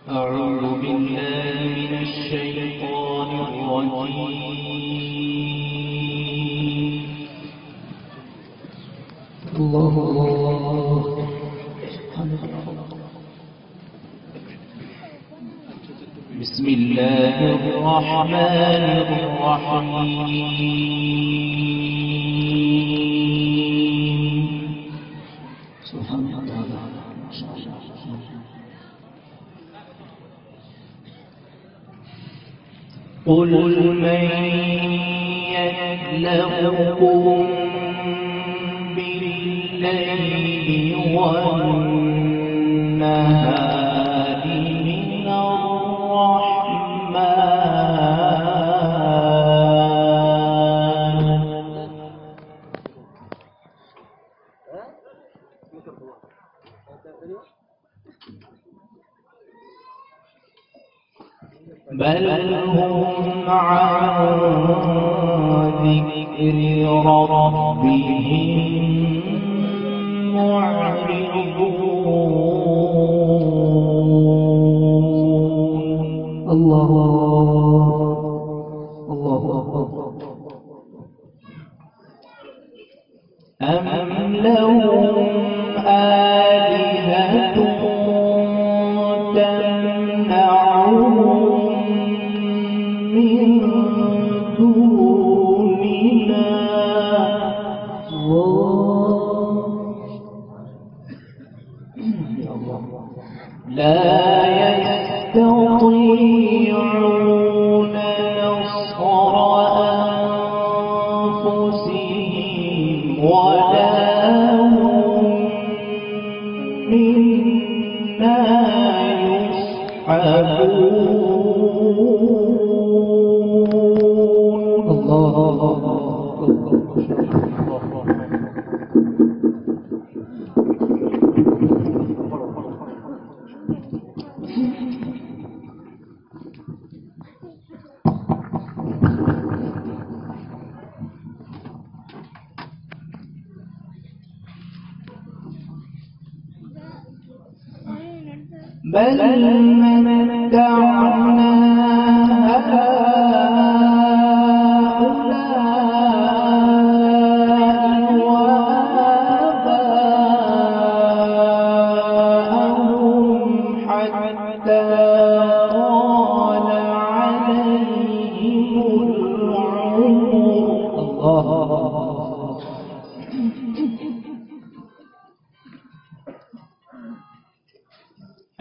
أعوذ بالله من الشيطان الرجيم. الله بسم الله الرحمن الرحيم. سبحان الله. قل من يكلؤكم بالليل والنهار من الرحمن بل هم عن ذكر ربهم معرضون. الله أم لهم آلهة تمنعهم من دوننا لا يستطيعون نصر أنفسهم ولا هم منا يصحبون. بل متعنا هؤلاء وآباءهم حتى طال عليهم العمر.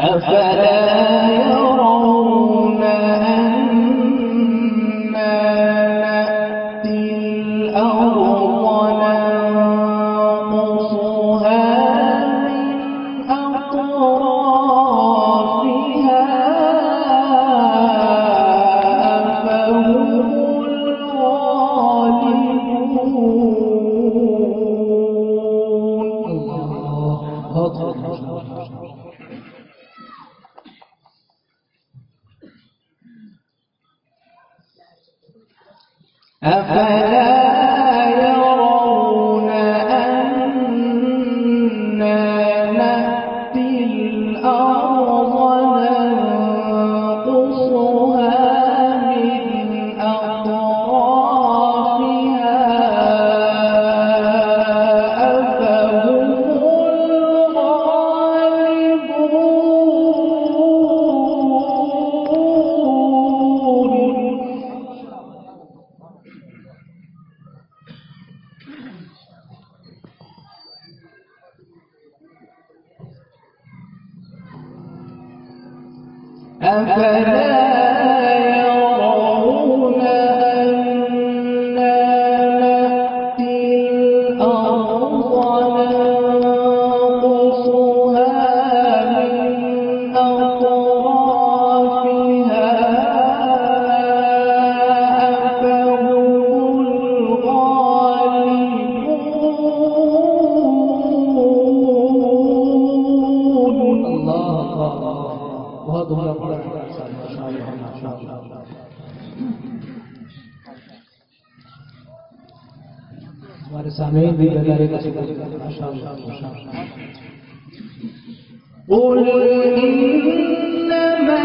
أفلا يرون أنا نأتي الأرض ننقصها من أطرافها أفهم الغالبون. أفلا يرون أنا نأتي الأرض ننقصها من أطرافها أفهم الغالبون. أفلا يرون أنا نأتي الأرض ننقصها من أطرافها أفهم الغالبون. हमारे सामने भी लगाने का قل إنما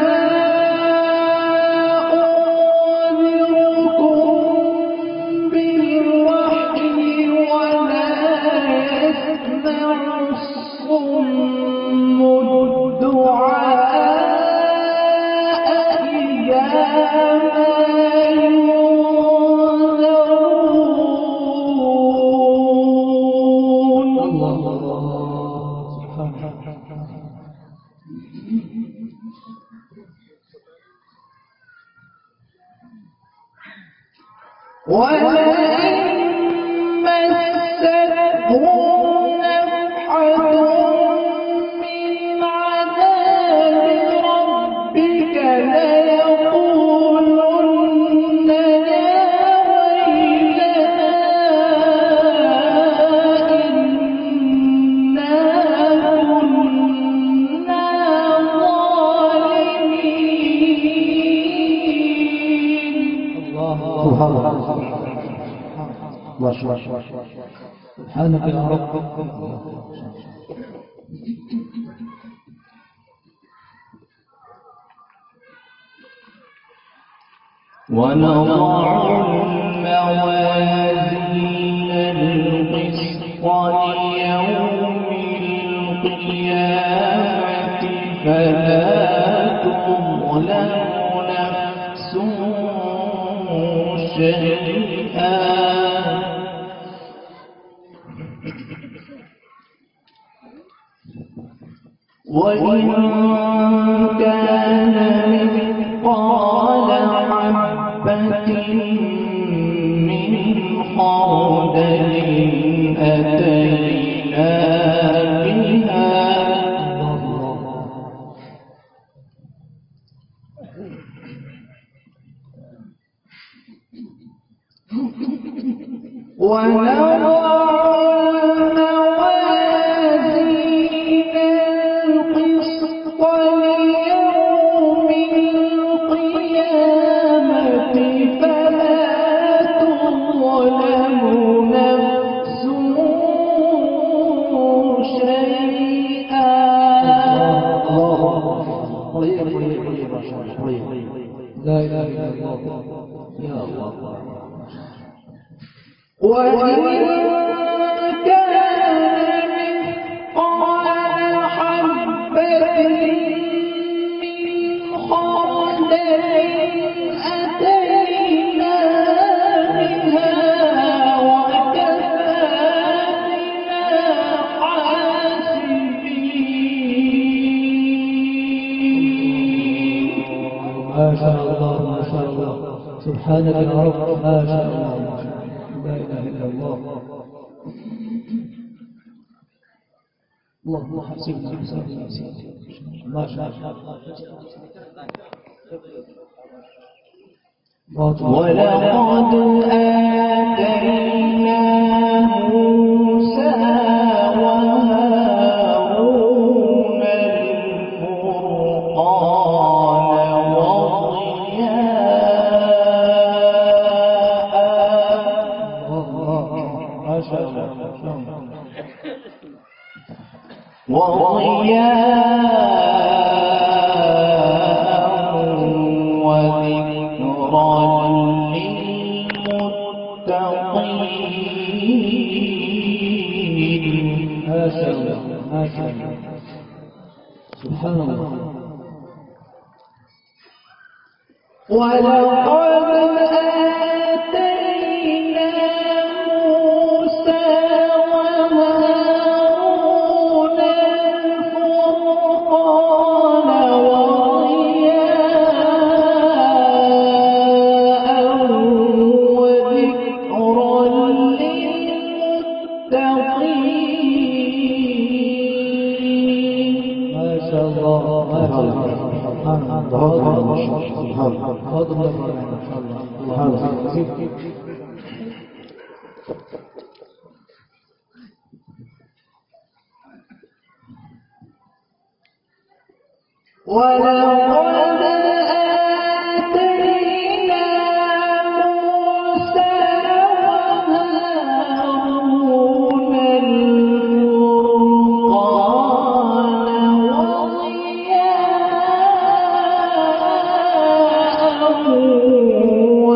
سبحانك يا رب. ونضع الموازين القسط ليوم القيامة فلا تظلم نفس شيئا وإن كان مثقال حبة من خردل أتينا بها ونضع لا إله إلا الله يا الله. وإن كان مثقال حبة من خردل أتينا بها وكفى بنا حاسبين. ما شاء الله ما شاء الله. سبحانك يا رب. ما شاء الله. لا إله إلا الله. الله حسيبنا ما شاء الله. ولقد آتينا موسى وهارون الفرقان وضياء وذكرا للمتقين. ما شاء الله ما شاء الله. سبحان الله. ولقد آتينا موسى وهارون الفرقان وضياء وذكرا للمتقين. ما شاء الله ما شاء الله. سبحان الله. فضل الله ما شاء الله. ولقد آتينا موسى وهارون الفرقان وضياء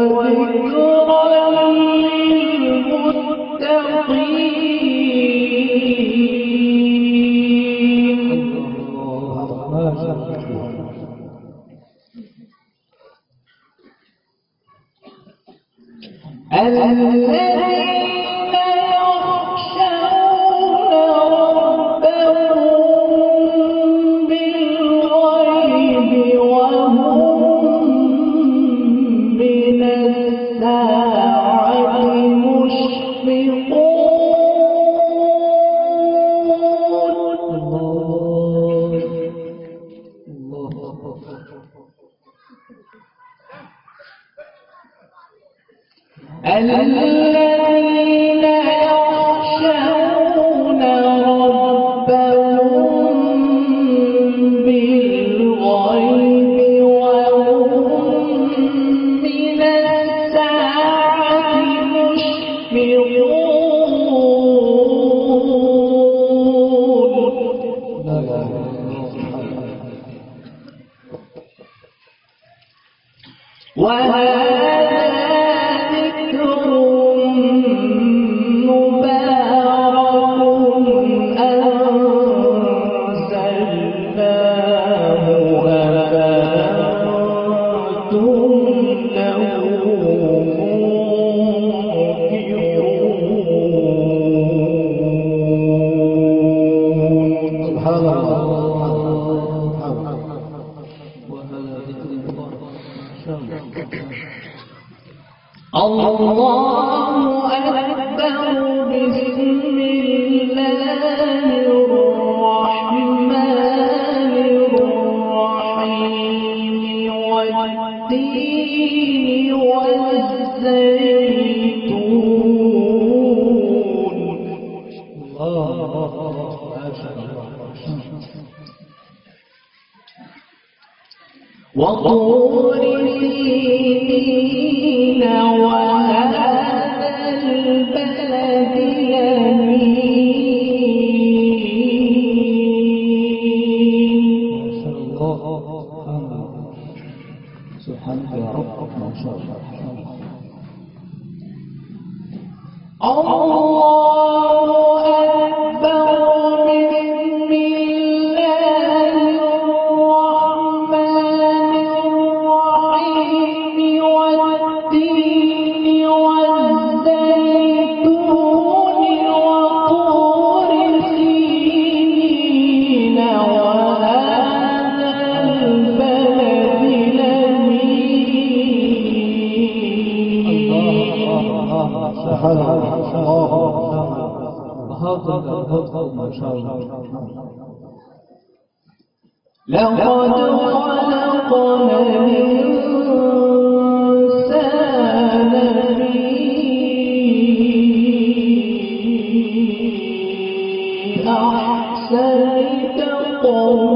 وذكرا للمتقين. ما شاء الله. الذين يخشون ربهم بالغيب وهم من الساعة الذين يخشون ربهم بالغيب وهم من الساعة مشفقون. لا إله إلا الله. وهذا ذكر مبارك أنزلناه أفأنتم له منكرون. سبحان الله. وهذا ذكر الله. الله أكبر. بسم الله الرحمن الرحيم. والتين والزيتون. الله ما شاء الله. وطور سينين وهذا البلد الأمين. ما شاء الله. سبحانك يا رب. ما شاء الله. الله أكبر. بسم الله الرحمن الرحيم. والتين والزيتون وطور سينين وهذا البلد الأمين. سبحان الله. وهكذا ما شاء الله. لقد خلقنا الإنسان في أحسن تقويم.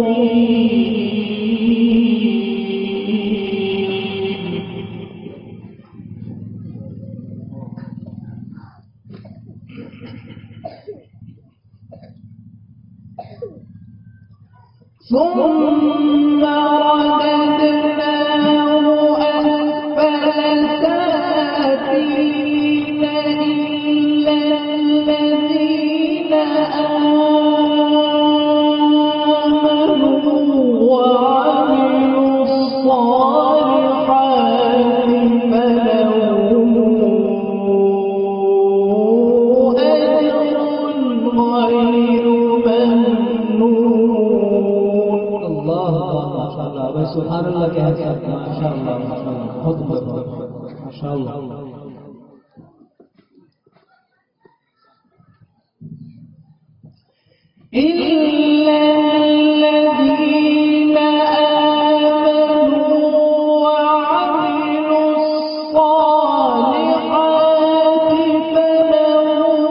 ثم رددناه أسفل سافلين إلا الذين آمنوا وعملوا الصالحات فلهم أجر غير ممنون. الله ما شاء الله. بس سبحان الله कहते हैं ما شاء الله. बहुत ما شاء الله. إلا الذين آمنوا وعملوا الصالحات فلهم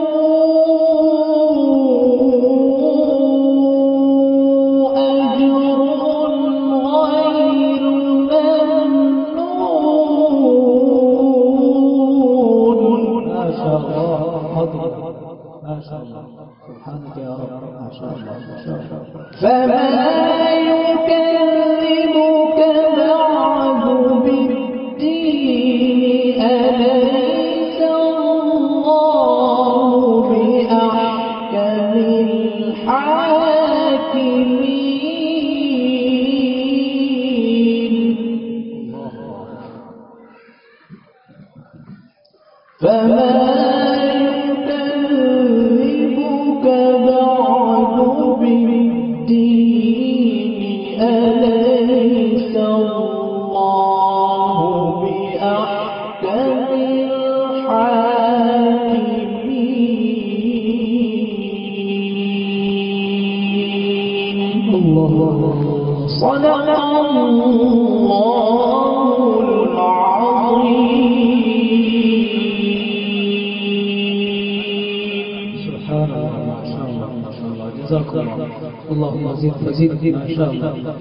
أجر غير ممنون. ما شاء الله. ما شاء الله. سبحانك يا رب. ما شاء الله. ما شاء الله. فما يكذبك بعد بالدين. أليس الله بأحكم الحاكمين. فما يكذبك بعد بالدين. أليس الله بأحكم الحاكمين. الله. صدق الله العظيم. جزاكم الله. اللهم زد فزد ما شاء الله.